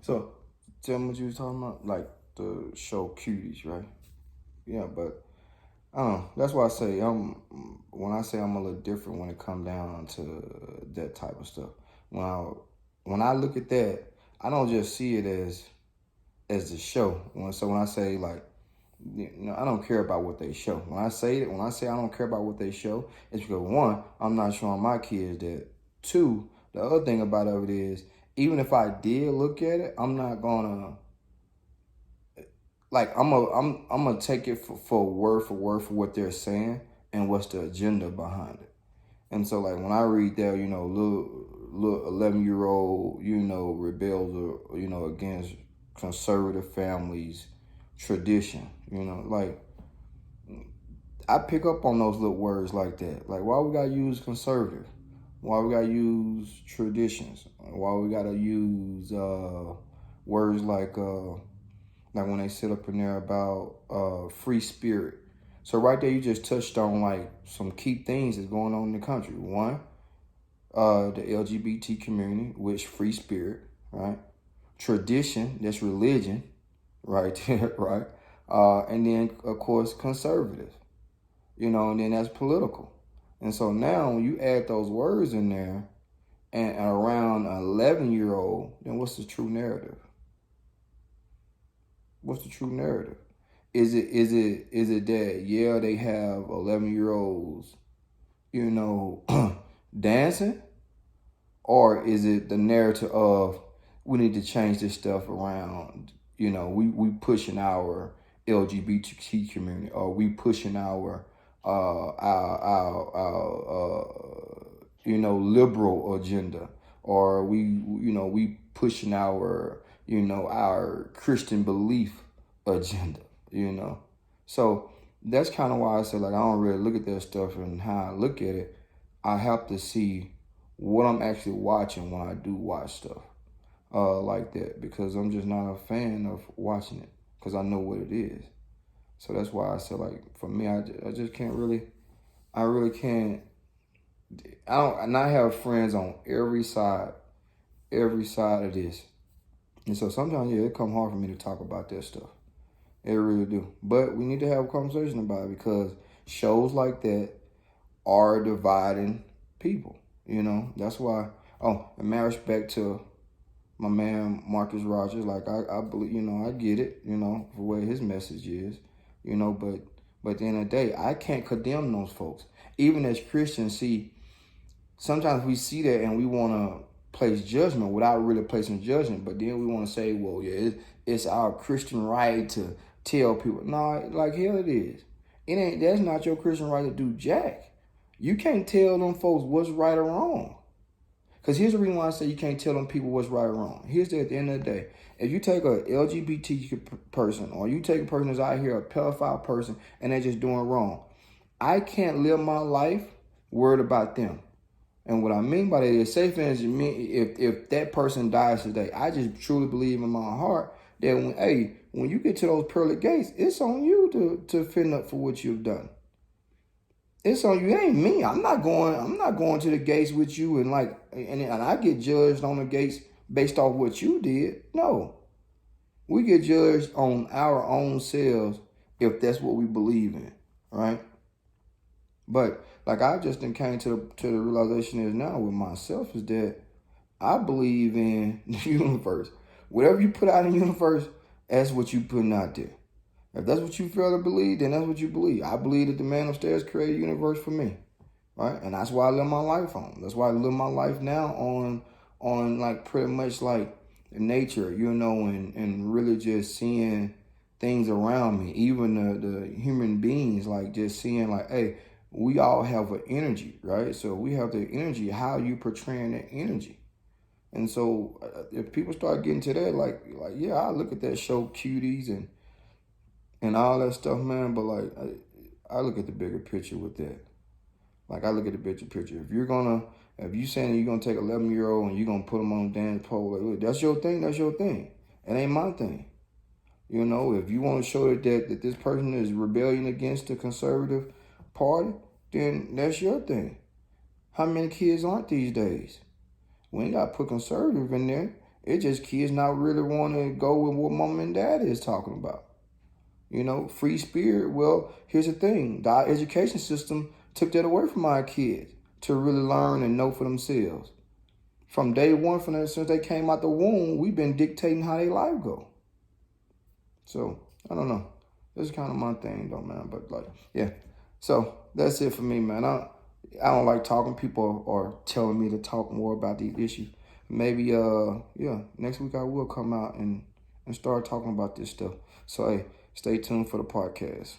So, tell me what you was talking about, like the show Cuties, right? Yeah, but I don't know. That's why I say when I say I'm a little different when it come down to that type of stuff. When I when I look at that, I don't just see it as the show. When I say like, I don't care about what they show. When I say I don't care about what they show, it's because one, I'm not showing my kids that. Two, the other thing about it is, even if I did look at it, I'm not gonna like I'm gonna take it for word for what they're saying and what's the agenda behind it. And so like when I read that, little 11-year-old, rebels or against conservative families tradition, like I pick up on those little words like that. Like why we gotta use conservative? Why we gotta use traditions? Why we gotta use words like when they sit up in there about free spirit. So right there, you just touched on like some key things that's going on in the country. One, the LGBT community, which free spirit, right? Tradition, that's religion, right there, right? And then of course conservative, and then that's political. And so now when you add those words in there and around an 11-year-old, then what's the true narrative? What's the true narrative? Is it that yeah they have 11-year-olds dancing, or is it the narrative of we need to change this stuff around? We pushing our LGBT community, or we pushing our liberal agenda, or we pushing our Christian belief agenda, So that's kind of why I said like I don't really look at that stuff, and how I look at it, I have to see what I'm actually watching when I do watch stuff like that, because I'm just not a fan of watching it because I know what it is. So that's why I said like for me, I just can't really, I really can't. I don't, and I have friends on every side of this, and so sometimes yeah, it come hard for me to talk about that stuff. It really do. But we need to have a conversation about it because shows like that are dividing people. That's why. Oh, and my respect to my man Marcus Rogers. Like I believe, I get it. For what his message is. But at the end of the day, I can't condemn those folks. Even as Christians, see, sometimes we see that and we want to place judgment without really placing judgment. But then we want to say, well, yeah, it's our Christian right to tell people. No, like hell it is. It ain't. That's not your Christian right to do jack. You can't tell them folks what's right or wrong. Because here's the reason why I say you can't tell them people what's right or wrong. Here's the, at the end of the day. If you take a LGBT person, or you take a person that's out here, a pedophile person, and they're just doing wrong, I can't live my life worried about them. And what I mean by that is, say for instance, if that person dies today, I just truly believe in my heart that when you get to those pearly gates, it's on you to fend up for what you've done. It's on you. It ain't me. I'm not going to the gates with you and I get judged on the gates based off what you did. No. We get judged on our own selves if that's what we believe in, right? But like I just came to the realization is now with myself is that I believe in the universe. Whatever you put out in the universe, that's what you putting out there. If that's what you feel to believe, then that's what you believe. I believe that the man upstairs created a universe for me, right? And that's why I live my life on. That's why I live my life now on like pretty much like nature, and really just seeing things around me, even the human beings, like just seeing like, hey, we all have an energy, right? So we have the energy. How are you portraying that energy? And so if people start getting to that, like yeah, I look at that show Cuties and all that stuff, man. But like I look at the bigger picture with that. Like I look at the bigger picture. If you saying you're gonna take 11-year-old and you're gonna put them on the dance pole, like, look, that's your thing. That's your thing. It ain't my thing. If you want to show that this person is rebellion against the conservative party, then that's your thing. How many kids aren't these days? We ain't got to put conservative in there. It's just kids not really want to go with what mom and dad is talking about. You know, free spirit. Well, here's the thing. Our education system took that away from our kids to really learn and know for themselves. From day one, since they came out the womb, we've been dictating how their life go. So, I don't know. This is kind of my thing, though, man. But, like, yeah. So, that's it for me, man. I don't like talking. People are telling me to talk more about these issues. Maybe, next week I will come out and start talking about this stuff. So, hey, stay tuned for the podcast.